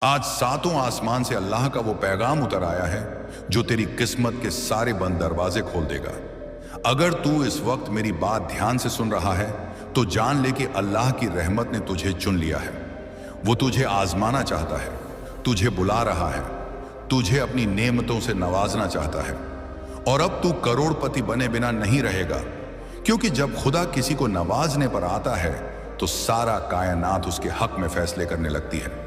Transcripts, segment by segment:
आज सातों आसमान से अल्लाह का वो पैगाम उतर आया है जो तेरी किस्मत के सारे बंद दरवाजे खोल देगा। अगर तू इस वक्त मेरी बात ध्यान से सुन रहा है तो जान ले कि अल्लाह की रहमत ने तुझे चुन लिया है। वो तुझे आजमाना चाहता है, तुझे बुला रहा है, तुझे अपनी नेमतों से नवाजना चाहता है। और अब तू करोड़पति बने बिना नहीं रहेगा, क्योंकि जब खुदा किसी को नवाजने पर आता है तो सारा कायनात उसके हक में फैसले करने लगती है।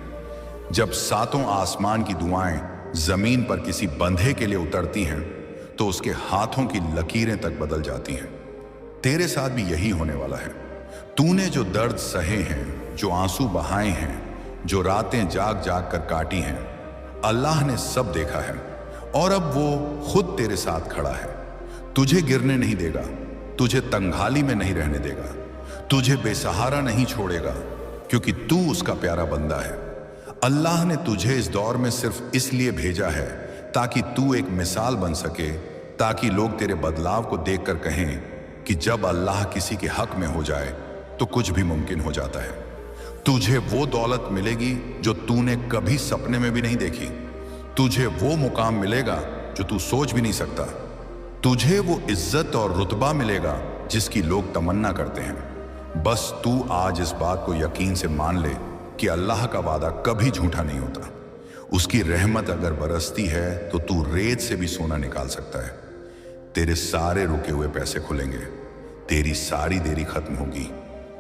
जब सातों आसमान की दुआएं जमीन पर किसी बंधे के लिए उतरती हैं तो उसके हाथों की लकीरें तक बदल जाती हैं। तेरे साथ भी यही होने वाला है। तूने जो दर्द सहे हैं, जो आंसू बहाए हैं, जो रातें जाग जाग कर काटी हैं, अल्लाह ने सब देखा है और अब वो खुद तेरे साथ खड़ा है। तुझे गिरने नहीं देगा, तुझे तंगहाली में नहीं रहने देगा, तुझे बेसहारा नहीं छोड़ेगा, क्योंकि तू उसका प्यारा बंदा है। अल्लाह ने तुझे इस दौर में सिर्फ इसलिए भेजा है ताकि तू एक मिसाल बन सके, ताकि लोग तेरे बदलाव को देखकर कहें कि जब अल्लाह किसी के हक में हो जाए तो कुछ भी मुमकिन हो जाता है। तुझे वो दौलत मिलेगी जो तूने कभी सपने में भी नहीं देखी। तुझे वो मुकाम मिलेगा जो तू सोच भी नहीं सकता। तुझे वो इज्जत और रुतबा मिलेगा जिसकी लोग तमन्ना करते हैं। बस तू आज इस बात को यकीन से मान ले कि अल्लाह का वादा कभी झूठा नहीं होता। उसकी रहमत अगर बरसती है तो तू रेत से भी सोना निकाल सकता है। तेरे सारे रुके हुए पैसे खुलेंगे, तेरी सारी देरी खत्म होगी,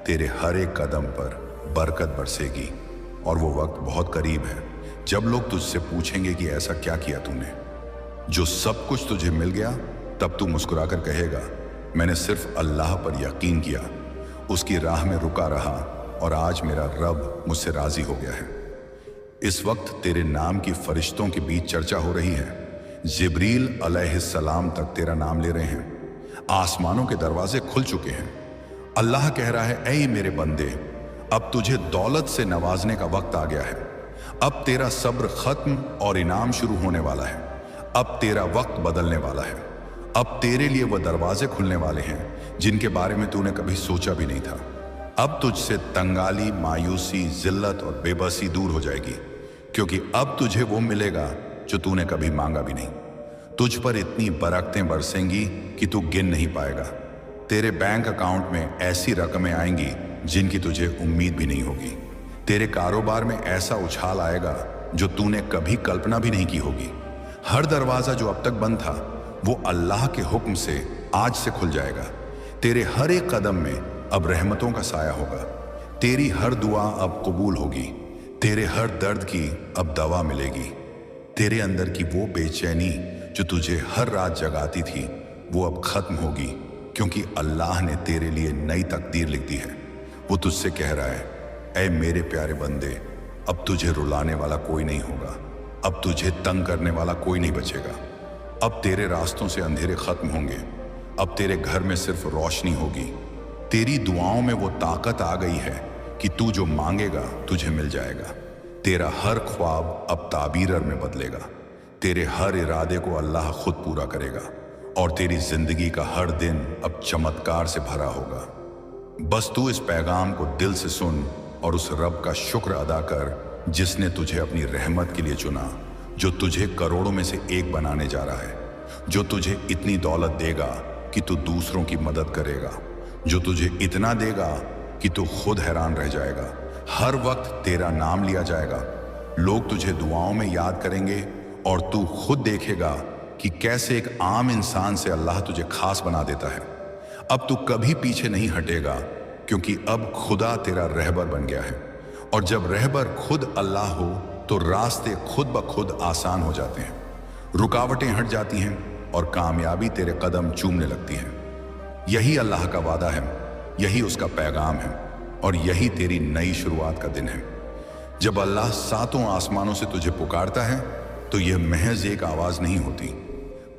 तेरे हर एक कदम पर बरकत बरसेगी। और वो वक्त बहुत करीब है जब लोग तुझसे पूछेंगे कि ऐसा क्या किया तूने जो सब कुछ तुझे मिल गया। तब तू मुस्कुराकर कहेगा, मैंने सिर्फ अल्लाह पर यकीन किया, उसकी राह में रुका रहा और आज मेरा रब मुझसे राजी हो गया है। इस वक्त तेरे नाम की फरिश्तों के बीच चर्चा हो रही है। जिब्रील अलैहिस्सलाम तक तेरा नाम ले रहे हैं। आसमानों के दरवाजे खुल चुके हैं। अल्लाह कह रहा है, ऐ मेरे बंदे, अब तुझे दौलत से नवाजने का वक्त आ गया है। अब तेरा सब्र खत्म और इनाम शुरू होने वाला है। अब तेरा वक्त बदलने वाला है। अब तेरे लिए वह दरवाजे खुलने वाले हैं जिनके बारे में तूने कभी सोचा भी नहीं था। अब तुझसे तंगाली, मायूसी, जिल्लत और बेबसी दूर हो जाएगी, क्योंकि अब तुझे वो मिलेगा जो तूने कभी मांगा भी नहीं। तुझ पर इतनी बरकतें बरसेंगी कि तू गिन नहीं पाएगा। तेरे बैंक अकाउंट में ऐसी रकमें आएंगी जिनकी तुझे उम्मीद भी नहीं होगी। तेरे कारोबार में ऐसा उछाल आएगा जो तूने कभी कल्पना भी नहीं की होगी। हर दरवाजा जो अब तक बंद था वो अल्लाह के हुक्म से आज से खुल जाएगा। तेरे हर एक कदम में अब रहमतों का साया होगा। तेरी हर दुआ अब कबूल होगी। तेरे हर दर्द की अब दवा मिलेगी। तेरे अंदर की वो बेचैनी जो तुझे हर रात जगाती थी वो अब खत्म होगी, क्योंकि अल्लाह ने तेरे लिए नई तकदीर लिख दी है। वो तुझसे कह रहा है, ऐ मेरे प्यारे बंदे, अब तुझे रुलाने वाला कोई नहीं होगा। अब तुझे तंग करने वाला कोई नहीं बचेगा। अब तेरे रास्तों से अंधेरे खत्म होंगे। अब तेरे घर में सिर्फ रोशनी होगी। तेरी दुआओं में वो ताकत आ गई है कि तू जो मांगेगा तुझे मिल जाएगा। तेरा हर ख्वाब अब ताबीर में बदलेगा। तेरे हर इरादे को अल्लाह खुद पूरा करेगा और तेरी जिंदगी का हर दिन अब चमत्कार से भरा होगा। बस तू इस पैगाम को दिल से सुन और उस रब का शुक्र अदा कर जिसने तुझे अपनी रहमत के लिए चुना, जो तुझे करोड़ों में से एक बनाने जा रहा है, जो तुझे इतनी दौलत देगा कि तू दूसरों की मदद करेगा, जो तुझे इतना देगा कि तू खुद हैरान रह जाएगा। हर वक्त तेरा नाम लिया जाएगा। लोग तुझे दुआओं में याद करेंगे और तू खुद देखेगा कि कैसे एक आम इंसान से अल्लाह तुझे खास बना देता है। अब तू कभी पीछे नहीं हटेगा, क्योंकि अब खुदा तेरा रहबर बन गया है। और जब रहबर खुद अल्लाह हो तो रास्ते खुद ब खुद आसान हो जाते हैं। रुकावटें हट जाती हैं और कामयाबी तेरे कदम चूमने लगती है। यही अल्लाह का वादा है, यही उसका पैगाम है और यही तेरी नई शुरुआत का दिन है। जब अल्लाह सातों आसमानों से तुझे पुकारता है तो यह महज एक आवाज नहीं होती,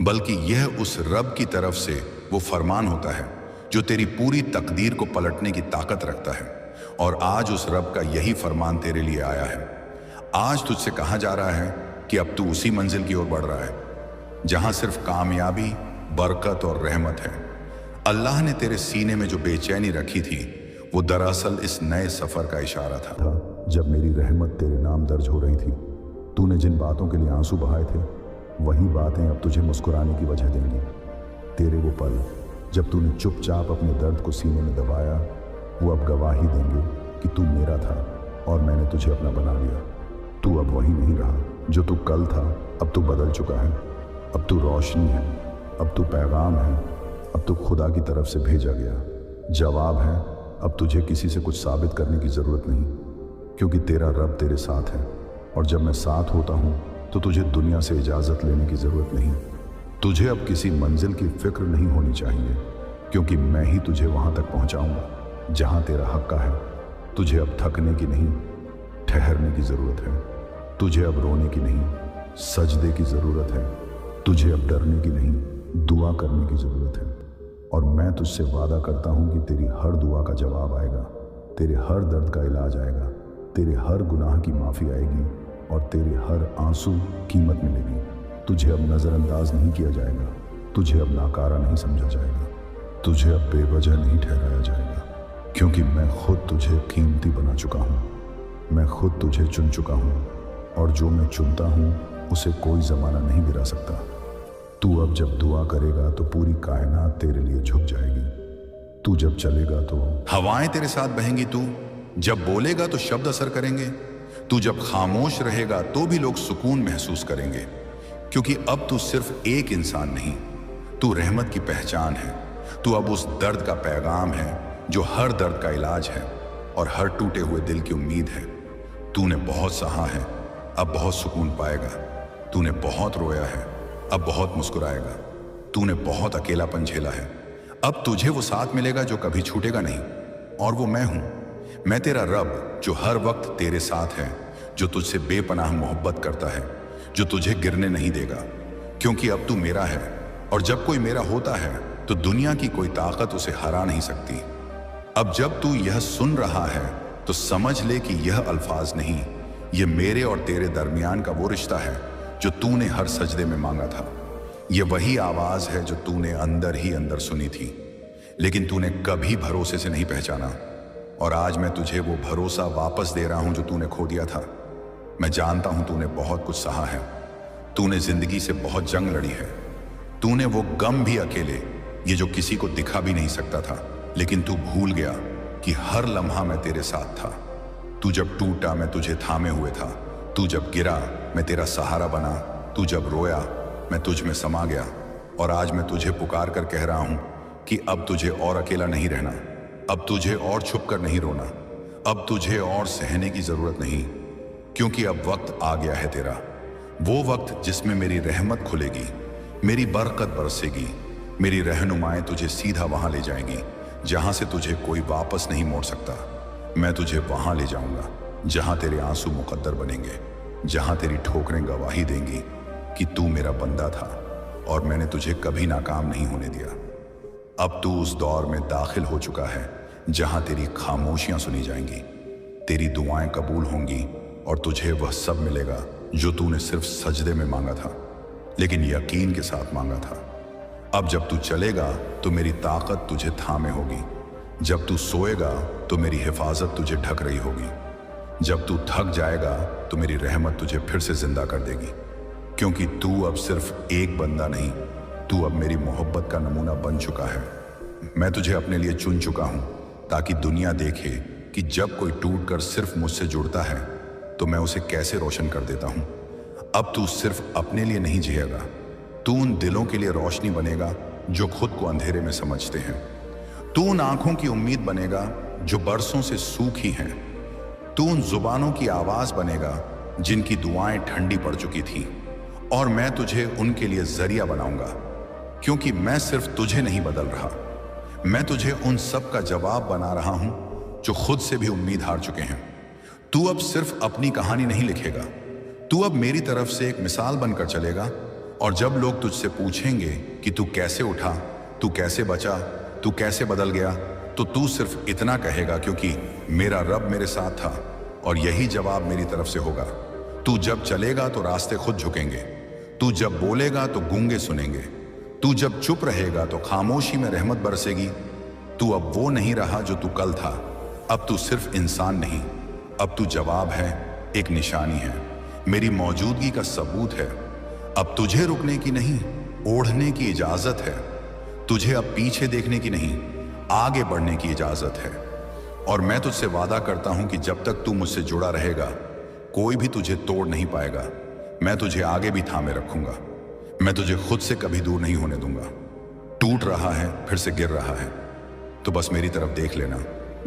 बल्कि यह उस रब की तरफ से वो फरमान होता है जो तेरी पूरी तकदीर को पलटने की ताकत रखता है। और आज उस रब का यही फरमान तेरे लिए आया है। आज तुझसे कहा जा रहा है कि अब तू उसी मंजिल की ओर बढ़ रहा है जहां सिर्फ कामयाबी, बरकत और रहमत है। अल्लाह ने तेरे सीने में जो बेचैनी रखी थी वो दरअसल इस नए सफर का इशारा था। जब मेरी रहमत तेरे नाम दर्ज हो रही थी, तूने जिन बातों के लिए आंसू बहाए थे, वही बातें अब तुझे मुस्कुराने की वजह देंगी। तेरे वो पल जब तूने चुपचाप अपने दर्द को सीने में दबाया, वो अब गवाही देंगे कि तू मेरा था और मैंने तुझे अपना बना लिया। तू अब वही नहीं रहा जो तू कल था, अब तू बदल चुका है। अब तू रोशनी है, अब तू पैगाम है, अब तू खुदा की तरफ से भेजा गया जवाब है। अब तुझे किसी से कुछ साबित करने की ज़रूरत नहीं, क्योंकि तेरा रब तेरे साथ है, और जब मैं साथ होता हूँ तो तुझे दुनिया से इजाज़त लेने की ज़रूरत नहीं। तुझे अब किसी मंजिल की फिक्र नहीं होनी चाहिए, क्योंकि मैं ही तुझे वहाँ तक पहुँचाऊँगा जहाँ तेरा हक़ है। तुझे अब थकने की नहीं, ठहरने की ज़रूरत है। तुझे अब रोने की नहीं, सजदे की ज़रूरत है। तुझे अब डरने की नहीं, दुआ करने की ज़रूरत है। और मैं तुझसे वादा करता हूँ कि तेरी हर दुआ का जवाब आएगा, तेरे हर दर्द का इलाज आएगा, तेरे हर गुनाह की माफ़ी आएगी, और तेरे हर आंसू कीमत मिलेगी। तुझे अब नज़रअंदाज नहीं किया जाएगा, तुझे अब नाकारा नहीं समझा जाएगा, तुझे अब बेवजह नहीं ठहराया जाएगा, क्योंकि मैं खुद तुझे कीमती बना चुका हूँ। मैं खुद तुझे चुन चुका हूँ, और जो मैं चुनता हूँ उसे कोई ज़माना नहीं गिरा सकता। तू अब जब दुआ करेगा तो पूरी कायनात तेरे लिए झुक जाएगी। तू जब चलेगा तो हवाएं तेरे साथ बहेंगी। तू जब बोलेगा तो शब्द असर करेंगे। तू जब खामोश रहेगा तो भी लोग सुकून महसूस करेंगे, क्योंकि अब तू सिर्फ एक इंसान नहीं, तू रहमत की पहचान है। तू अब उस दर्द का पैगाम है जो हर दर्द का इलाज है और हर टूटे हुए दिल की उम्मीद है। तूने बहुत सहा है, अब बहुत सुकून पाएगा। तूने बहुत रोया है, अब बहुत मुस्कुराएगा। तूने बहुत अकेलापन झेला है, अब तुझे वो साथ मिलेगा जो कभी छूटेगा नहीं। और वो मैं हूं, मैं तेरा रब जो हर वक्त तेरे साथ है, जो तुझसे बेपनाह मोहब्बत करता है, जो तुझे गिरने नहीं देगा, क्योंकि अब तू मेरा है। और जब कोई मेरा होता है तो दुनिया की कोई ताकत उसे हरा नहीं सकती। अब जब तू यह सुन रहा है तो समझ ले कि यह अल्फाज नहीं, ये मेरे और तेरे दरमियान का वो रिश्ता है जो तूने हर सजदे में मांगा था। ये वही आवाज है जो तूने अंदर ही अंदर सुनी थी, लेकिन तूने कभी भरोसे से नहीं पहचाना। और आज मैं तुझे वो भरोसा वापस दे रहा हूं जो तूने खो दिया था। मैं जानता हूं तूने बहुत कुछ सहा है, तूने जिंदगी से बहुत जंग लड़ी है, तूने वो गम भी अकेले, ये जो किसी को दिखा भी नहीं सकता था, लेकिन तू भूल गया कि हर लम्हा मैं तेरे साथ था। तू जब टूटा मैं तुझे थामे हुए था, तू जब गिरा मैं तेरा सहारा बना, तू जब रोया मैं तुझ में समा गया। और आज मैं तुझे पुकार कर कह रहा हूं कि अब तुझे और अकेला नहीं रहना, अब तुझे और छुप कर नहीं रोना, अब तुझे और सहने की जरूरत नहीं, क्योंकि अब वक्त आ गया है तेरा, वो वक्त जिसमें मेरी रहमत खुलेगी, मेरी बरकत बरसेगी, मेरी रहनुमाएं तुझे सीधा वहां ले जाएंगी जहां से तुझे कोई वापस नहीं मोड़ सकता। मैं तुझे वहां ले जाऊंगा जहां तेरे आंसू मुकद्दर बनेंगे, जहां तेरी ठोकरें गवाही देंगी कि तू मेरा बंदा था और मैंने तुझे कभी नाकाम नहीं होने दिया। अब तू उस दौर में दाखिल हो चुका है जहां तेरी खामोशियां सुनी जाएंगी, तेरी दुआएं कबूल होंगी और तुझे वह सब मिलेगा जो तूने सिर्फ सजदे में मांगा था, लेकिन यकीन के साथ मांगा था। अब जब तू चलेगा तो मेरी ताकत तुझे थामे होगी, जब तू सोएगा तो मेरी हिफाजत तुझे ढक रही होगी, जब तू थक जाएगा तो मेरी रहमत तुझे फिर से जिंदा कर देगी, क्योंकि तू अब सिर्फ एक बंदा नहीं, तू अब मेरी मोहब्बत का नमूना बन चुका है। मैं तुझे अपने लिए चुन चुका हूं ताकि दुनिया देखे कि जब कोई टूट कर सिर्फ मुझसे जुड़ता है तो मैं उसे कैसे रोशन कर देता हूं। अब तू सिर्फ अपने लिए नहीं जिएगा, तू उन दिलों के लिए रोशनी बनेगा जो खुद को अंधेरे में समझते हैं, तू उन आंखों की उम्मीद बनेगा जो बरसों से सूखी हैं, तू उन जुबानों की आवाज बनेगा जिनकी दुआएं ठंडी पड़ चुकी थी, और मैं तुझे उनके लिए जरिया बनाऊंगा, क्योंकि मैं सिर्फ तुझे नहीं बदल रहा, मैं तुझे उन सब का जवाब बना रहा हूं जो खुद से भी उम्मीद हार चुके हैं। तू अब सिर्फ अपनी कहानी नहीं लिखेगा, तू अब मेरी तरफ से एक मिसाल बनकर चलेगा। और जब लोग तुझसे पूछेंगे कि तू कैसे उठा, तू कैसे बचा, तू कैसे बदल गया, तो तू सिर्फ इतना कहेगा क्योंकि मेरा रब मेरे साथ था, और यही जवाब मेरी तरफ से होगा। तू जब चलेगा तो रास्ते खुद झुकेंगे, तू जब बोलेगा तो गूंगे सुनेंगे, तू जब चुप रहेगा तो खामोशी में रहमत बरसेगी। तू अब वो नहीं रहा जो तू कल था, अब तू सिर्फ इंसान नहीं, अब तू जवाब है, एक निशानी है, मेरी मौजूदगी का सबूत है। अब तुझे रुकने की नहीं, ओढ़ने की इजाजत है। तुझे अब पीछे देखने की नहीं, आगे बढ़ने की इजाजत है। और मैं तुझसे वादा करता हूं कि जब तक तू मुझसे जुड़ा रहेगा, कोई भी तुझे तोड़ नहीं पाएगा। मैं तुझे आगे भी थामे रखूंगा। मैं तुझे खुद से कभी दूर नहीं होने दूंगा। टूट रहा है, फिर से गिर रहा है, तो बस मेरी तरफ देख लेना।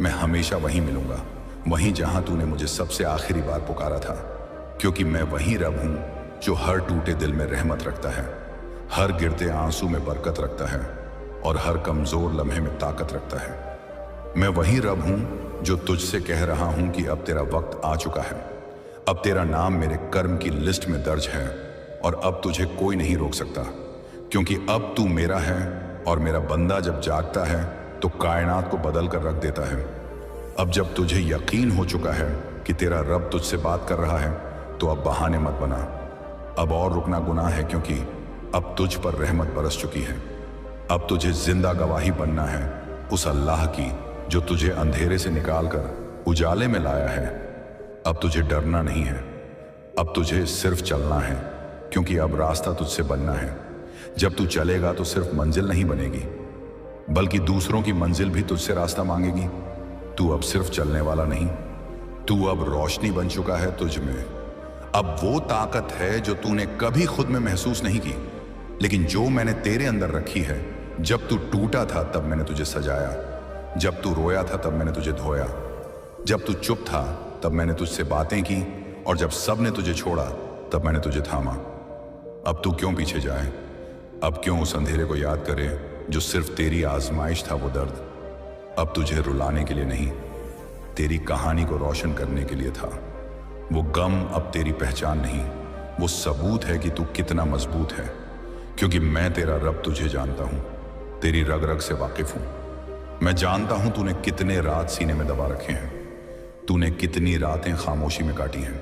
मैं हमेशा वहीं मिलूंगा, वहीं जहां तूने मुझे सबसे आखिरी बार पुकारा था। क्योंकि मैं वही रब हूं जो हर टूटे दिल में रहमत रखता है, हर गिरते आंसू में बरकत रखता है और हर कमजोर लम्हे में ताकत रखता है। मैं वही रब हूं जो तुझसे कह रहा हूं कि अब तेरा वक्त आ चुका है। अब तेरा नाम मेरे कर्म की लिस्ट में दर्ज है और अब तुझे कोई नहीं रोक सकता। क्योंकि अब तू मेरा है और मेरा बंदा जब जागता है तो कायनात को बदल कर रख देता है। अब जब तुझे यकीन हो चुका है कि तेरा रब तुझसे बात कर रहा है, तो अब बहाने मत बना। अब और रुकना गुनाह है, क्योंकि अब तुझ पर रहमत बरस चुकी है। अब तुझे जिंदा गवाही बनना है उस अल्लाह की जो तुझे अंधेरे से निकालकर उजाले में लाया है। अब तुझे डरना नहीं है, अब तुझे सिर्फ चलना है, क्योंकि अब रास्ता तुझसे बनना है। जब तू चलेगा तो सिर्फ मंजिल नहीं बनेगी, बल्कि दूसरों की मंजिल भी तुझसे रास्ता मांगेगी। तू अब सिर्फ चलने वाला नहीं, तू अब रोशनी बन चुका है तुझ में। अब वो ताकत है जो तूने कभी खुद में महसूस नहीं की, लेकिन जो मैंने तेरे अंदर रखी है। जब तू टूटा था तब मैंने तुझे सजाया, जब तू रोया था तब मैंने तुझे धोया, जब तू चुप था तब मैंने तुझसे बातें की, और जब सब ने तुझे छोड़ा तब मैंने तुझे थामा। अब तू क्यों पीछे जाए? अब क्यों उस अंधेरे को याद करे जो सिर्फ तेरी आजमाइश था वो दर्द? अब तुझे रुलाने के लिए नहीं, तेरी कहानी को रोशन करने के लिए था। वो गम अब तेरी पहचान नहीं, वो सबूत है कि तू कितना मजबूत है। क्योंकि मैं तेरा रब तुझे जानता हूं, तेरी रग रग से वाकिफ हूं। मैं जानता हूं तूने कितने रात सीने में दबा रखे हैं, तूने कितनी रातें खामोशी में काटी हैं,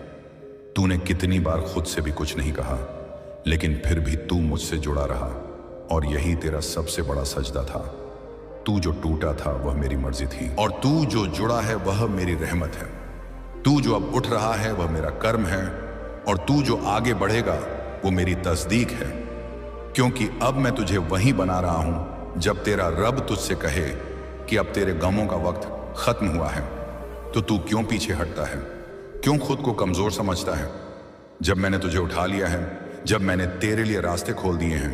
तूने कितनी बार खुद से भी कुछ नहीं कहा, लेकिन फिर भी तू मुझसे जुड़ा रहा। और यही तेरा सबसे बड़ा सजदा था। तू जो टूटा था वह मेरी मर्जी थी, और तू जो जुड़ा है वह मेरी रहमत है। तू जो अब उठ रहा है वह मेरा कर्म है, और तू जो आगे बढ़ेगा वो मेरी तस्दीक है। क्योंकि अब मैं तुझे वही बना रहा हूं जब तेरा रब तुझसे कहे कि अब तेरे गमों का वक्त खत्म हुआ है, तो तू क्यों पीछे हटता है? क्यों खुद को कमजोर समझता है? जब मैंने तुझे उठा लिया है, जब मैंने तेरे लिए रास्ते खोल दिए हैं,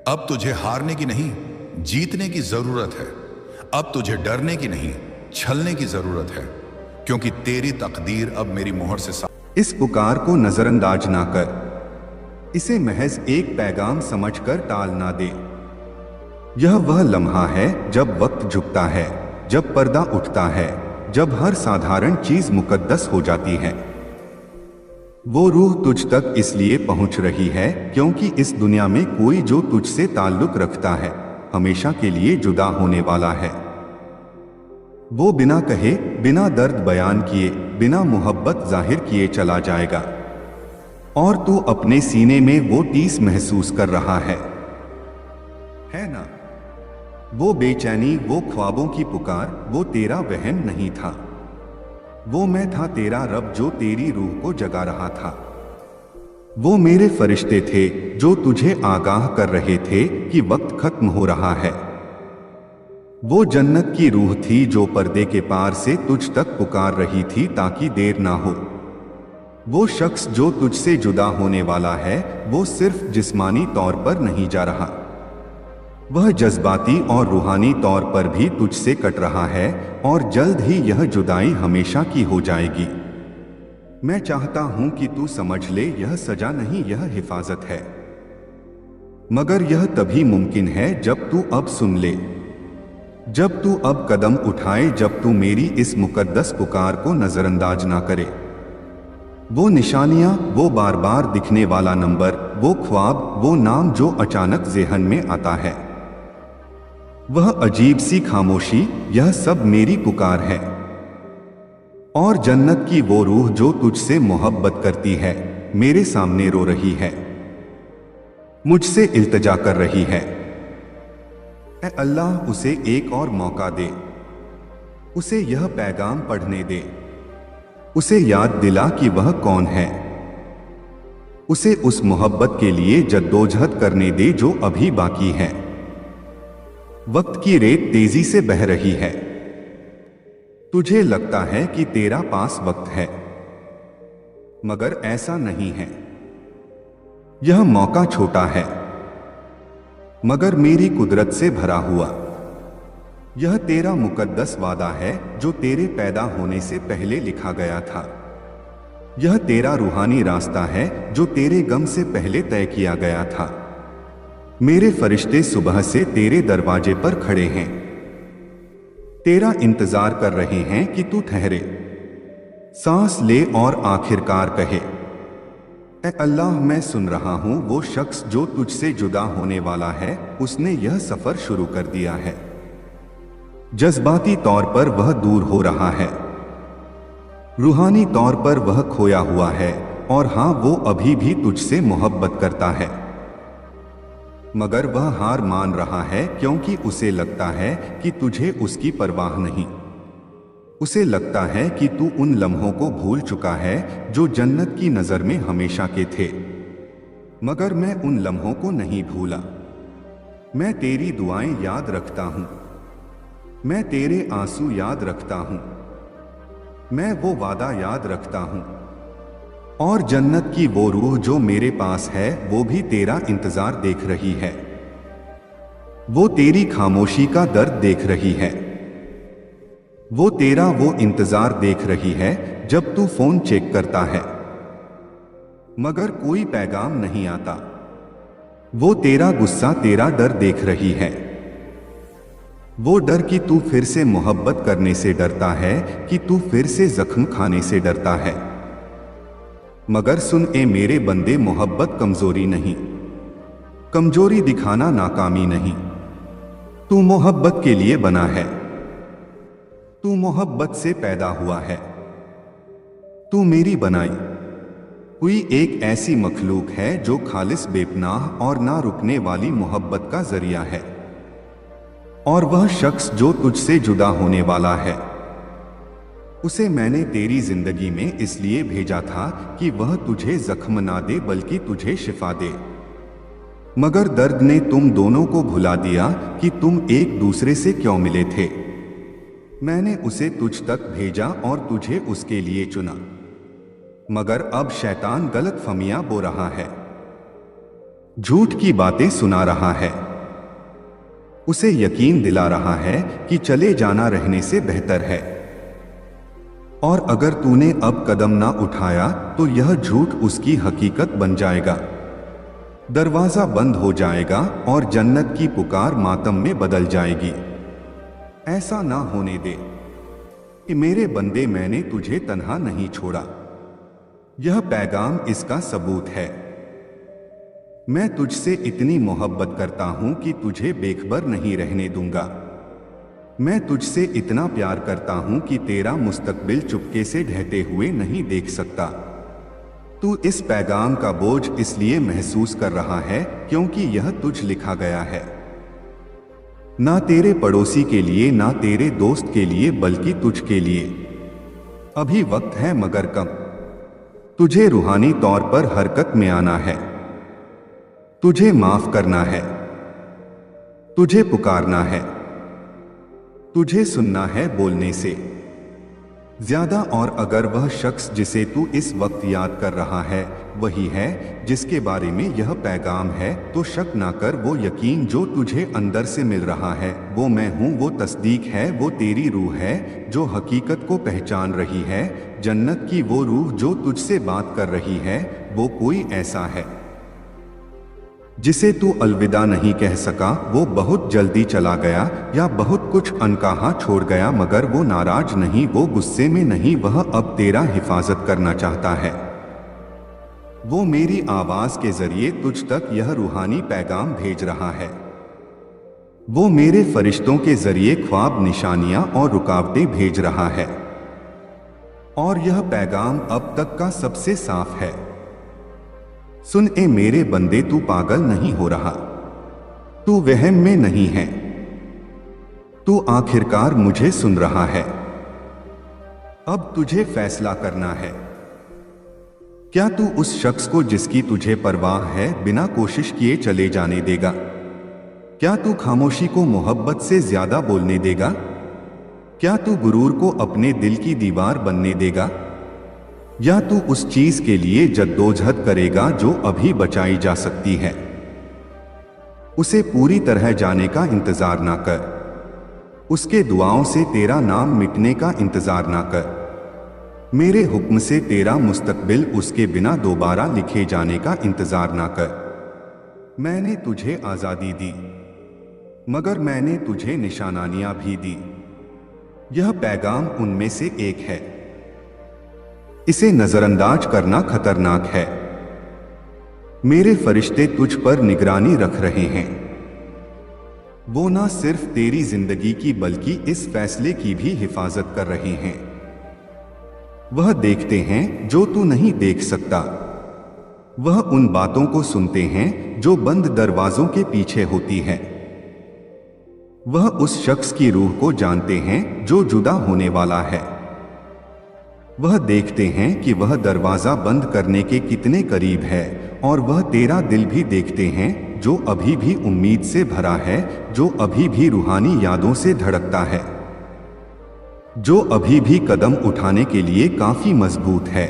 अब तुझे हारने की नहीं, जीतने की जरूरत है। अब तुझे डरने की नहीं, छलने की जरूरत है। क्योंकि तेरी तकदीर अब मेरी मोहर से इस पुकार को नजरअंदाज ना कर, इसे महज एक पैगाम समझकर टाल ना दे। यह वह लम्हा है जब वक्त झुकता है, जब पर्दा उठता है, जब हर साधारण चीज मुकद्दस हो जाती है। वो रूह तुझ तक इसलिए पहुंच रही है क्योंकि इस दुनिया में कोई जो तुझसे ताल्लुक रखता है हमेशा के लिए जुदा होने वाला है। वो बिना कहे, बिना दर्द बयान किए, बिना मोहब्बत जाहिर किए चला जाएगा, और तू अपने सीने में वो टीस महसूस कर रहा है ना? वो बेचैनी, वो ख्वाबों की पुकार, वो तेरा वहम नहीं था। वो मैं था, तेरा रब जो तेरी रूह को जगा रहा था। वो मेरे फरिश्ते थे जो तुझे आगाह कर रहे थे कि वक्त खत्म हो रहा है। वो जन्नत की रूह थी जो पर्दे के पार से तुझ तक पुकार रही थी ताकि देर ना हो। वो शख्स जो तुझसे जुदा होने वाला है वो सिर्फ जिस्मानी तौर पर नहीं जा रहा, वह जज्बाती और रूहानी तौर पर भी तुझसे कट रहा है, और जल्द ही यह जुदाई हमेशा की हो जाएगी। मैं चाहता हूं कि तू समझ ले, यह सजा नहीं, यह हिफाजत है। मगर यह तभी मुमकिन है जब तू अब सुन ले, जब तू अब कदम उठाए, जब तू मेरी इस मुकद्दस पुकार को नजरअंदाज ना करे। वो निशानियां, वो बार बार दिखने वाला नंबर, वो ख्वाब, वो नाम जो अचानक ज़हन में आता है, वह अजीब सी खामोशी, यह सब मेरी पुकार है। और जन्नत की वो रूह जो तुझसे मोहब्बत करती है मेरे सामने रो रही है, मुझसे इल्तिजा कर रही है। ऐ अल्लाह, उसे एक और मौका दे, उसे यह पैगाम पढ़ने दे। उसे याद दिला कि वह कौन है। उसे उस मोहब्बत के लिए जद्दोजहद करने दे जो अभी बाकी है। वक्त की रेत तेजी से बह रही है। तुझे लगता है कि तेरा पास वक्त है, मगर ऐसा नहीं है। यह मौका छोटा है, मगर मेरी कुदरत से भरा हुआ। यह तेरा मुकद्दस वादा है जो तेरे पैदा होने से पहले लिखा गया था। यह तेरा रूहानी रास्ता है जो तेरे गम से पहले तय किया गया था। मेरे फरिश्ते सुबह से तेरे दरवाजे पर खड़े हैं, तेरा इंतजार कर रहे हैं कि तू ठहरे, सांस ले और आखिरकार कहे, ए अल्लाह, मैं सुन रहा हूं। वो शख्स जो तुझसे जुदा होने वाला है, उसने यह सफर शुरू कर दिया है। जज्बाती तौर पर वह दूर हो रहा है, रूहानी तौर पर वह खोया हुआ है, और हां, वो अभी भी तुझसे मोहब्बत करता है, मगर वह हार मान रहा है क्योंकि उसे लगता है कि तुझे उसकी परवाह नहीं। उसे लगता है कि तू उन लम्हों को भूल चुका है जो जन्नत की नजर में हमेशा के थे, मगर मैं उन लम्हों को नहीं भूला। मैं तेरी दुआएं याद रखता हूं, मैं तेरे आंसू याद रखता हूं, मैं वो वादा याद रखता हूं, और जन्नत की वो रूह जो मेरे पास है वो भी तेरा इंतजार देख रही है। वो तेरी खामोशी का दर्द देख रही है, वो तेरा वो इंतजार देख रही है जब तू फोन चेक करता है मगर कोई पैगाम नहीं आता। वो तेरा गुस्सा, तेरा डर देख रही है, वो डर कि तू फिर से मोहब्बत करने से डरता है, कि तू फिर से जख्म खाने से डरता है। मगर सुन ए मेरे बंदे, मोहब्बत कमजोरी नहीं, कमजोरी दिखाना नाकामी नहीं। तू मोहब्बत के लिए बना है, तू मोहब्बत से पैदा हुआ है। तू मेरी बनाई हुई एक ऐसी मखलूक है जो खालिस, बेपनाह और ना रुकने वाली मोहब्बत का जरिया है। और वह शख्स जो तुझसे जुदा होने वाला है, उसे मैंने तेरी जिंदगी में इसलिए भेजा था कि वह तुझे जख्म ना दे बल्कि तुझे शिफा दे। मगर दर्द ने तुम दोनों को भुला दिया कि तुम एक दूसरे से क्यों मिले थे। मैंने उसे तुझ तक भेजा और तुझे उसके लिए चुना, मगर अब शैतान गलतफहमियां बो रहा है, झूठ की बातें सुना रहा है, उसे यकीन दिला रहा है कि चले जाना रहने से बेहतर है। और अगर तूने अब कदम ना उठाया तो यह झूठ उसकी हकीकत बन जाएगा, दरवाजा बंद हो जाएगा और जन्नत की पुकार मातम में बदल जाएगी। ऐसा ना होने दे कि मेरे बंदे, मैंने तुझे तन्हा नहीं छोड़ा। यह पैगाम इसका सबूत है। मैं तुझसे इतनी मोहब्बत करता हूं कि तुझे बेखबर नहीं रहने दूंगा। मैं तुझसे इतना प्यार करता हूं कि तेरा मुस्तकबिल चुपके से ढहते हुए नहीं देख सकता। तू इस पैगाम का बोझ इसलिए महसूस कर रहा है क्योंकि यह तुझ लिखा गया है, ना तेरे पड़ोसी के लिए, ना तेरे दोस्त के लिए, बल्कि तुझ के लिए। अभी वक्त है मगर कम। तुझे रूहानी तौर पर हरकत में आना है, तुझे माफ करना है, तुझे पुकारना है, तुझे सुनना है बोलने से ज्यादा। और अगर वह शख्स जिसे तू इस वक्त याद कर रहा है वही है जिसके बारे में यह पैगाम है, तो शक ना कर। वो यकीन जो तुझे अंदर से मिल रहा है वो मैं हूं, वो तस्दीक है, वो तेरी रूह है जो हकीकत को पहचान रही है। जन्नत की वो रूह जो तुझसे बात कर रही है, वो कोई ऐसा है जिसे तू अलविदा नहीं कह सका। वो बहुत जल्दी चला गया या बहुत कुछ अनकहा छोड़ गया, मगर वो नाराज नहीं, वो गुस्से में नहीं, वह अब तेरा हिफाजत करना चाहता है। वो मेरी आवाज के जरिए तुझ तक यह रूहानी पैगाम भेज रहा है। वो मेरे फरिश्तों के जरिए ख्वाब, निशानियां और रुकावटें भेज रहा है। और यह पैगाम अब तक का सबसे साफ है। सुन ए मेरे बंदे, तू पागल नहीं हो रहा, तू वहम में नहीं है, तू आखिरकार मुझे सुन रहा है। अब तुझे फैसला करना है। क्या तू उस शख्स को जिसकी तुझे परवाह है बिना कोशिश किए चले जाने देगा? क्या तू खामोशी को मोहब्बत से ज्यादा बोलने देगा? क्या तू गुरूर को अपने दिल की दीवार बनने देगा? या तू उस चीज के लिए जद्दोजहद करेगा जो अभी बचाई जा सकती है? उसे पूरी तरह जाने का इंतजार ना कर। उसके दुआओं से तेरा नाम मिटने का इंतजार ना कर। मेरे हुक्म से तेरा मुस्तकबिल उसके बिना दोबारा लिखे जाने का इंतजार ना कर। मैंने तुझे आजादी दी, मगर मैंने तुझे निशानियां भी दी। यह पैगाम उनमें से एक है। इसे नजरअंदाज करना खतरनाक है। मेरे फरिश्ते तुझ पर निगरानी रख रहे हैं। वो ना सिर्फ तेरी जिंदगी की बल्कि इस फैसले की भी हिफाजत कर रहे हैं। वह देखते हैं जो तू नहीं देख सकता। वह उन बातों को सुनते हैं जो बंद दरवाजों के पीछे होती है। वह उस शख्स की रूह को जानते हैं जो जुदा होने वाला है। वह देखते हैं कि वह दरवाजा बंद करने के कितने करीब है, और वह तेरा दिल भी देखते हैं जो अभी भी उम्मीद से भरा है, जो अभी भी रूहानी यादों से धड़कता है, जो अभी भी कदम उठाने के लिए काफी मजबूत है।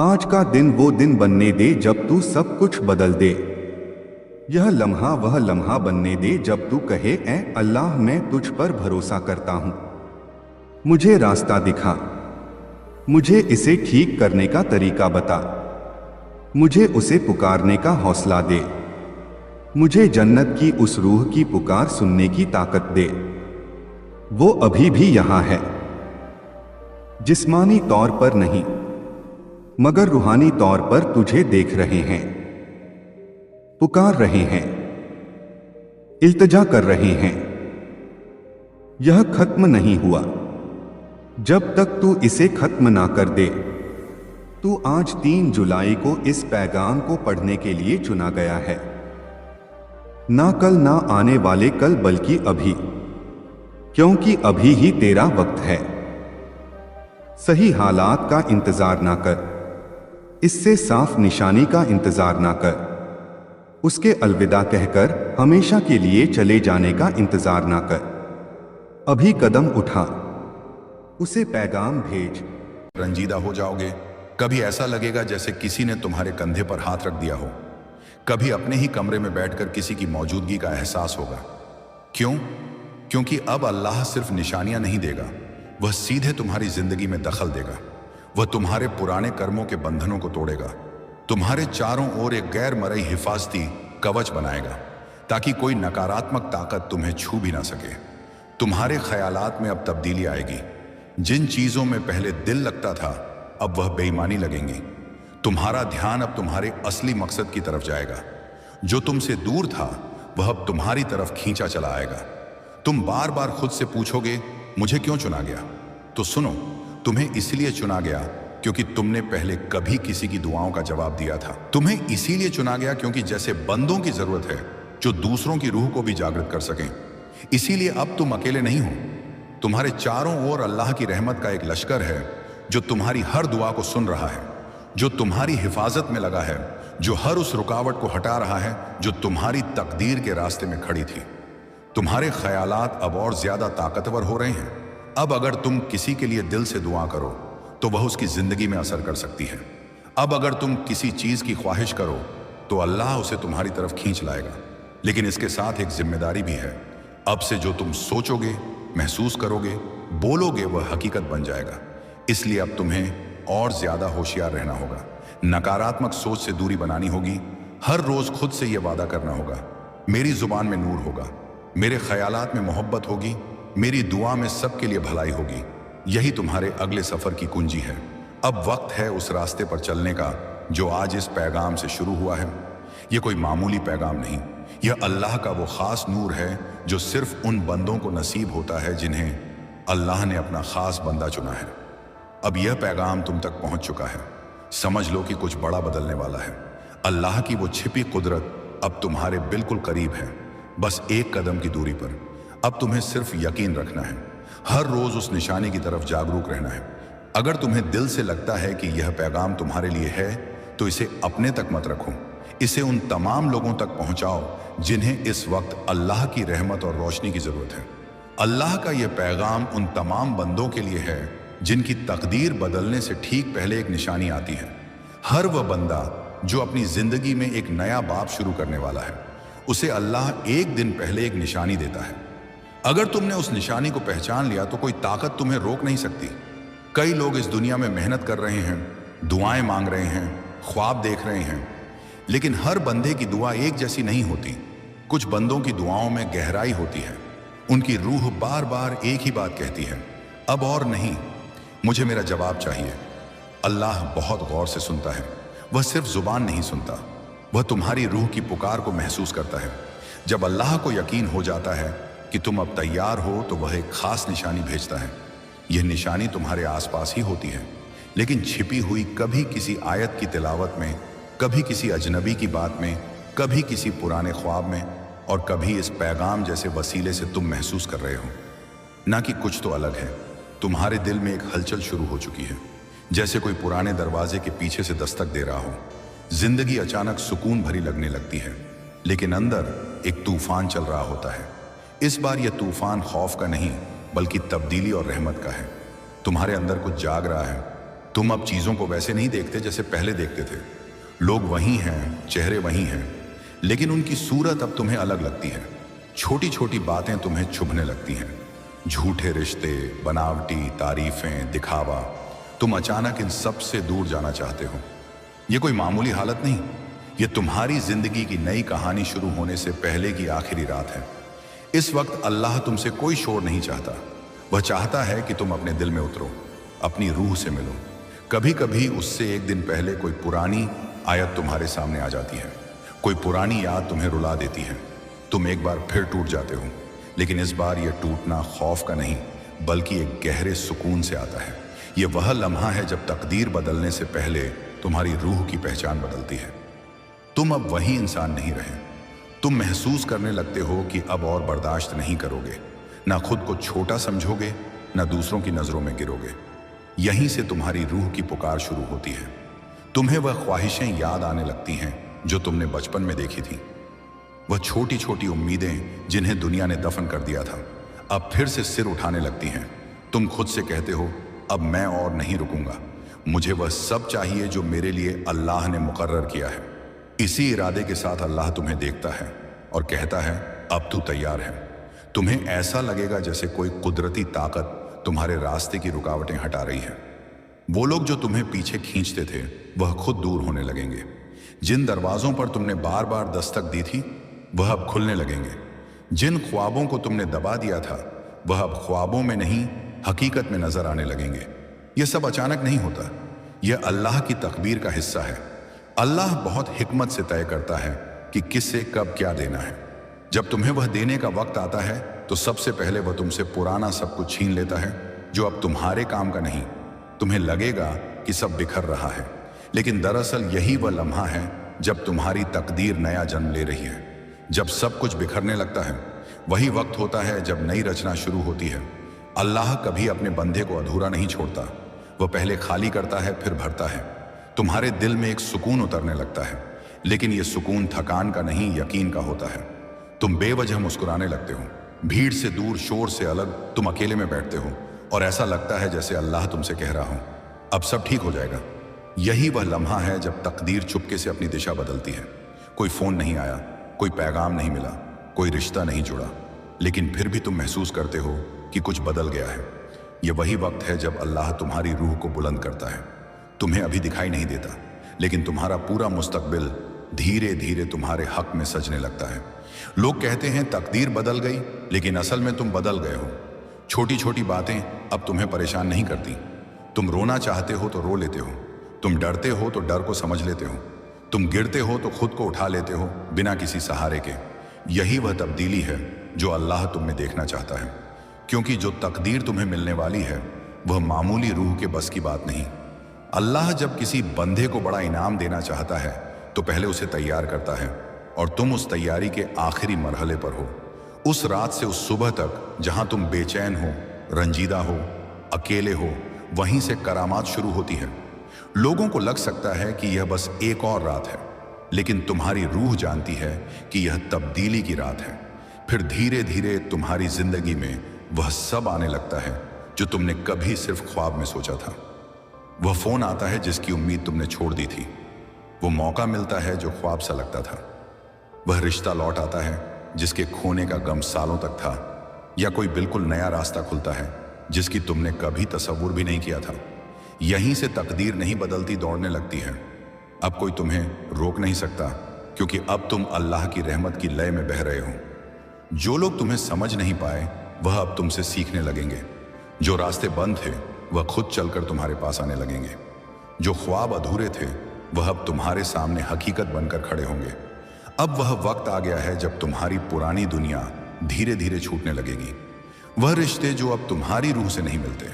आज का दिन वो दिन बनने दे जब तू सब कुछ बदल दे। यह लम्हा वह लम्हा बनने दे जब तू कहे, ऐ अल्लाह मैं तुझ पर भरोसा करता हूं, मुझे रास्ता दिखा, मुझे इसे ठीक करने का तरीका बता, मुझे उसे पुकारने का हौसला दे, मुझे जन्नत की उस रूह की पुकार सुनने की ताकत दे। वो अभी भी यहां है, जिस्मानी तौर पर नहीं मगर रूहानी तौर पर तुझे देख रहे हैं, पुकार रहे हैं, इल्तिजा कर रहे हैं। यह खत्म नहीं हुआ जब तक तू इसे खत्म ना कर दे। तू आज 3 जुलाई को इस पैगाम को पढ़ने के लिए चुना गया है। ना कल ना आने वाले कल, बल्कि अभी, क्योंकि अभी ही तेरा वक्त है। सही हालात का इंतजार ना कर, इससे साफ निशानी का इंतजार ना कर, उसके अलविदा कहकर हमेशा के लिए चले जाने का इंतजार ना कर। अभी कदम उठा, उसे पैगाम भेज। रंजीदा हो जाओगे। कभी ऐसा लगेगा जैसे किसी ने तुम्हारे कंधे पर हाथ रख दिया हो। कभी अपने ही कमरे में बैठकर किसी की मौजूदगी का एहसास होगा। क्यों? क्योंकि अब अल्लाह सिर्फ निशानियां नहीं देगा, वह सीधे तुम्हारी जिंदगी में दखल देगा। वह तुम्हारे पुराने कर्मों के बंधनों को तोड़ेगा, तुम्हारे चारों ओर एक गैर मरई हिफाजती कवच बनाएगा, ताकि कोई नकारात्मक ताकत तुम्हें छू भी ना सके। तुम्हारे ख्यालात में अब तब्दीली आएगी। जिन चीजों में पहले दिल लगता था, अब वह बेईमानी लगेंगी। तुम्हारा ध्यान अब तुम्हारे असली मकसद की तरफ जाएगा। जो तुमसे दूर था, वह अब तुम्हारी तरफ खींचा चला आएगा। तुम बार बार खुद से पूछोगे, मुझे क्यों चुना गया? तो सुनो, तुम्हें इसलिए चुना गया क्योंकि तुमने पहले कभी किसी की दुआओं का जवाब दिया था। तुम्हें इसीलिए चुना गया क्योंकि जैसे बंदों की जरूरत है जो दूसरों की रूह को भी जागृत कर सकें। इसीलिए अब तुम अकेले नहीं हो। तुम्हारे चारों ओर अल्लाह की रहमत का एक लश्कर है जो तुम्हारी हर दुआ को सुन रहा है, जो तुम्हारी हिफाजत में लगा है, जो हर उस रुकावट को हटा रहा है जो तुम्हारी तकदीर के रास्ते में खड़ी थी। तुम्हारे ख्यालात अब और ज्यादा ताकतवर हो रहे हैं। अब अगर तुम किसी के लिए दिल से दुआ करो तो वह उसकी जिंदगी में असर कर सकती है। अब अगर तुम किसी चीज की ख्वाहिश करो तो अल्लाह उसे तुम्हारी तरफ खींच लाएगा। लेकिन इसके साथ एक जिम्मेदारी भी है। अब से जो तुम सोचोगे, महसूस करोगे, बोलोगे, वह हकीकत बन जाएगा। इसलिए अब तुम्हें और ज्यादा होशियार रहना होगा। नकारात्मक सोच से दूरी बनानी होगी। हर रोज खुद से यह वादा करना होगा, मेरी जुबान में नूर होगा, मेरे ख्यालात में मोहब्बत होगी, मेरी दुआ में सबके लिए भलाई होगी। यही तुम्हारे अगले सफर की कुंजी है। अब वक्त है उस रास्ते पर चलने का जो आज इस पैगाम से शुरू हुआ है। यह कोई मामूली पैगाम नहीं, यह अल्लाह का वो खास नूर है जो सिर्फ उन बंदों को नसीब होता है जिन्हें अल्लाह ने अपना खास बंदा चुना है। अब यह पैगाम तुम तक पहुंच चुका है। समझ लो कि कुछ बड़ा बदलने वाला है। अल्लाह की वो छिपी कुदरत अब तुम्हारे बिल्कुल करीब है, बस एक कदम की दूरी पर। अब तुम्हें सिर्फ यकीन रखना है। हर रोज उस निशानी की तरफ जागरूक रहना है। अगर तुम्हें दिल से लगता है कि यह पैगाम तुम्हारे लिए है तो इसे अपने तक मत रखो, इसे उन तमाम लोगों तक पहुंचाओ जिन्हें इस वक्त अल्लाह की रहमत और रोशनी की जरूरत है। अल्लाह का यह पैगाम उन तमाम बंदों के लिए है जिनकी तकदीर बदलने से ठीक पहले एक निशानी आती है। हर वह बंदा जो अपनी जिंदगी में एक नया बाब शुरू करने वाला है, उसे अल्लाह एक दिन पहले एक निशानी देता है। अगर तुमने उस निशानी को पहचान लिया तो कोई ताकत तुम्हें रोक नहीं सकती। कई लोग इस दुनिया में मेहनत कर रहे हैं, दुआएं मांग रहे हैं, ख्वाब देख रहे हैं, लेकिन हर बंदे की दुआ एक जैसी नहीं होती। कुछ बंदों की दुआओं में गहराई होती है। उनकी रूह बार बार एक ही बात कहती है, अब और नहीं, मुझे मेरा जवाब चाहिए। अल्लाह बहुत गौर से सुनता है। वह सिर्फ जुबान नहीं सुनता, वह तुम्हारी रूह की पुकार को महसूस करता है। जब अल्लाह को यकीन हो जाता है कि तुम अब तैयार हो तो वह एक खास निशानी भेजता है। यह निशानी तुम्हारे आसपास ही होती है, लेकिन छिपी हुई, कभी किसी आयत की तिलावत में, कभी किसी अजनबी की बात में, कभी किसी पुराने ख्वाब में, और कभी इस पैगाम जैसे वसीले से तुम महसूस कर रहे हो ना कि कुछ तो अलग है। तुम्हारे दिल में एक हलचल शुरू हो चुकी है, जैसे कोई पुराने दरवाजे के पीछे से दस्तक दे रहा हो। जिंदगी अचानक सुकून भरी लगने लगती है, लेकिन अंदर एक तूफान चल रहा होता है। इस बार यह तूफान खौफ का नहीं बल्कि तब्दीली और रहमत का है। तुम्हारे अंदर कुछ जाग रहा है। तुम अब चीज़ों को वैसे नहीं देखते जैसे पहले देखते थे। लोग वही हैं, चेहरे वही हैं, लेकिन उनकी सूरत अब तुम्हें अलग लगती है। छोटी छोटी बातें तुम्हें चुभने लगती हैं। झूठे रिश्ते, बनावटी तारीफें, दिखावा, तुम अचानक इन सब से दूर जाना चाहते हो। ये कोई मामूली हालत नहीं, ये तुम्हारी जिंदगी की नई कहानी शुरू होने से पहले की आखिरी रात है। इस वक्त अल्लाह तुमसे कोई शोर नहीं चाहता। वह चाहता है कि तुम अपने दिल में उतरो, अपनी रूह से मिलो। कभी कभी उससे एक दिन पहले कोई पुरानी आयत तुम्हारे सामने आ जाती है, कोई पुरानी याद तुम्हें रुला देती है। तुम एक बार फिर टूट जाते हो, लेकिन इस बार यह टूटना खौफ का नहीं बल्कि एक गहरे सुकून से आता है। यह वह लम्हा है जब तकदीर बदलने से पहले तुम्हारी रूह की पहचान बदलती है। तुम अब वही इंसान नहीं रहे। तुम महसूस करने लगते हो कि अब और बर्दाश्त नहीं करोगे, ना खुद को छोटा समझोगे, ना दूसरों की नजरों में गिरोगे। यहीं से तुम्हारी रूह की पुकार शुरू होती है। तुम्हें वह ख्वाहिशें याद आने लगती हैं जो तुमने बचपन में देखी थी। वह छोटी छोटी उम्मीदें जिन्हें दुनिया ने दफन कर दिया था, अब फिर से सिर उठाने लगती हैं। तुम खुद से कहते हो, अब मैं और नहीं रुकूंगा, मुझे वह सब चाहिए जो मेरे लिए अल्लाह ने मुकर्रर किया है। इसी इरादे के साथ अल्लाह तुम्हें देखता है और कहता है, अब तू तैयार है। तुम्हें ऐसा लगेगा जैसे कोई कुदरती ताकत तुम्हारे रास्ते की रुकावटें हटा रही है। वो लोग जो तुम्हें पीछे खींचते थे वह खुद दूर होने लगेंगे। जिन दरवाजों पर तुमने बार बार दस्तक दी थी वह अब खुलने लगेंगे। जिन ख्वाबों को तुमने दबा दिया था वह अब ख्वाबों में नहीं हकीकत में नजर आने लगेंगे। यह सब अचानक नहीं होता, यह अल्लाह की तकदीर का हिस्सा है। अल्लाह बहुत हिकमत से तय करता है कि किससे कब क्या देना है। जब तुम्हें वह देने का वक्त आता है तो सबसे पहले वह तुमसे पुराना सब कुछ छीन लेता है जो अब तुम्हारे काम का नहीं। तुम्हें लगेगा कि सब बिखर रहा है, लेकिन दरअसल यही वह लम्हा है जब तुम्हारी तकदीर नया जन्म ले रही है। जब सब कुछ बिखरने लगता है वही वक्त होता है जब नई रचना शुरू होती है। अल्लाह कभी अपने बंदे को अधूरा नहीं छोड़ता, वह पहले खाली करता है फिर भरता है। तुम्हारे दिल में एक सुकून उतरने लगता है, लेकिन यह सुकून थकान का नहीं यकीन का होता है। तुम बेवजह मुस्कुराने लगते हो, भीड़ से दूर, शोर से अलग, तुम अकेले में बैठते हो और ऐसा लगता है जैसे अल्लाह तुमसे कह रहा हो, अब सब ठीक हो जाएगा। यही वह लम्हा है जब तकदीर चुपके से अपनी दिशा बदलती है। कोई फोन नहीं आया, कोई पैगाम नहीं मिला, कोई रिश्ता नहीं जुड़ा, लेकिन फिर भी तुम महसूस करते हो कि कुछ बदल गया है। यह वही वक्त है जब अल्लाह तुम्हारी रूह को बुलंद करता है। तुम्हें अभी दिखाई नहीं देता, लेकिन तुम्हारा पूरा मुस्तकबिल धीरे धीरे तुम्हारे हक में सजने लगता है। लोग कहते हैं तकदीर बदल गई, लेकिन असल में तुम बदल गए हो। छोटी छोटी बातें अब तुम्हें परेशान नहीं करती। तुम रोना चाहते हो तो रो लेते हो, तुम डरते हो तो डर को समझ लेते हो, तुम गिरते हो तो खुद को उठा लेते हो बिना किसी सहारे के। यही वह तब्दीली है जो अल्लाह तुम में देखना चाहता है, क्योंकि जो तकदीर तुम्हें मिलने वाली है वह मामूली रूह के बस की बात नहीं। अल्लाह जब किसी बंदे को बड़ा इनाम देना चाहता है तो पहले उसे तैयार करता है, और तुम उस तैयारी के आखिरी मरहले पर हो। उस रात से उस सुबह तक जहां तुम बेचैन हो, रंजीदा हो, अकेले हो, वहीं से करामात शुरू होती है। लोगों को लग सकता है कि यह बस एक और रात है, लेकिन तुम्हारी रूह जानती है कि यह तब्दीली की रात है। फिर धीरे धीरे तुम्हारी जिंदगी में वह सब आने लगता है जो तुमने कभी सिर्फ ख्वाब में सोचा था। वह फोन आता है जिसकी उम्मीद तुमने छोड़ दी थी। वो मौका मिलता है जो ख्वाब सा लगता था। वह रिश्ता लौट आता है जिसके खोने का गम सालों तक था, या कोई बिल्कुल नया रास्ता खुलता है जिसकी तुमने कभी तसव्वुर भी नहीं किया था। यहीं से तकदीर नहीं बदलती दौड़ने लगती है। अब कोई तुम्हें रोक नहीं सकता, क्योंकि अब तुम अल्लाह की रहमत की लय में बह रहे हो। जो लोग तुम्हें समझ नहीं पाए वह अब तुमसे सीखने लगेंगे। जो रास्ते बंद थे वह खुद चलकर तुम्हारे पास आने लगेंगे। जो ख्वाब अधूरे थे वह अब तुम्हारे सामने हकीकत बनकर खड़े होंगे। अब वह वक्त आ गया है जब तुम्हारी पुरानी दुनिया धीरे धीरे छूटने लगेगी। वह रिश्ते जो अब तुम्हारी रूह से नहीं मिलते,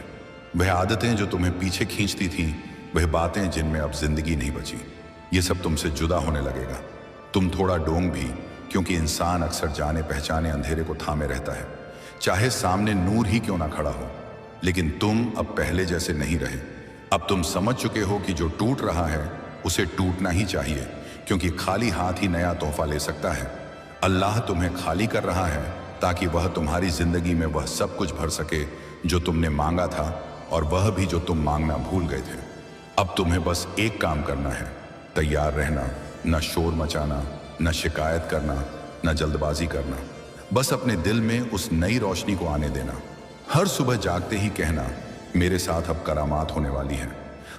वह आदतें जो तुम्हें पीछे खींचती थीं, वह बातें जिनमें अब जिंदगी नहीं बची, ये सब तुमसे जुदा होने लगेगा। तुम थोड़ा डोंग भी, क्योंकि इंसान अक्सर जाने पहचाने अंधेरे को थामे रहता है, चाहे सामने नूर ही क्यों ना खड़ा हो। लेकिन तुम अब पहले जैसे नहीं रहे। अब तुम समझ चुके हो कि जो टूट रहा है उसे टूटना ही चाहिए, क्योंकि खाली हाथ ही नया तोहफा ले सकता है। अल्लाह तुम्हें खाली कर रहा है ताकि वह तुम्हारी जिंदगी में वह सब कुछ भर सके जो तुमने मांगा था, और वह भी जो तुम मांगना भूल गए थे। अब तुम्हें बस एक काम करना है, तैयार रहना, न शोर मचाना, न शिकायत करना, न जल्दबाजी करना। बस अपने दिल में उस नई रोशनी को आने देना। हर सुबह जागते ही कहना, मेरे साथ अब करामात होने वाली है।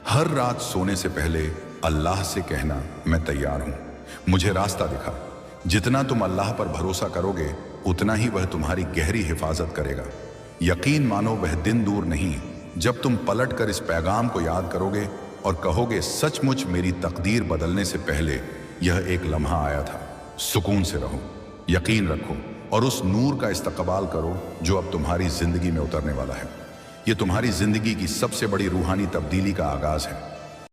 हर रात सोने से पहले अल्लाह से कहना, मैं तैयार हूं, मुझे रास्ता दिखा। जितना तुम अल्लाह पर भरोसा करोगे उतना ही वह तुम्हारी गहरी हिफाजत करेगा। यकीन मानो वह दिन दूर नहीं जब तुम पलट कर इस पैगाम को याद करोगे और कहोगे, सचमुच मेरी तकदीर बदलने से पहले यह एक लम्हा आया था। सुकून से रहो, यकीन रखो और उस नूर का इस्तकबाल करो जो अब तुम्हारी जिंदगी में उतरने वाला है। यह तुम्हारी जिंदगी की सबसे बड़ी रूहानी तब्दीली का आगाज है।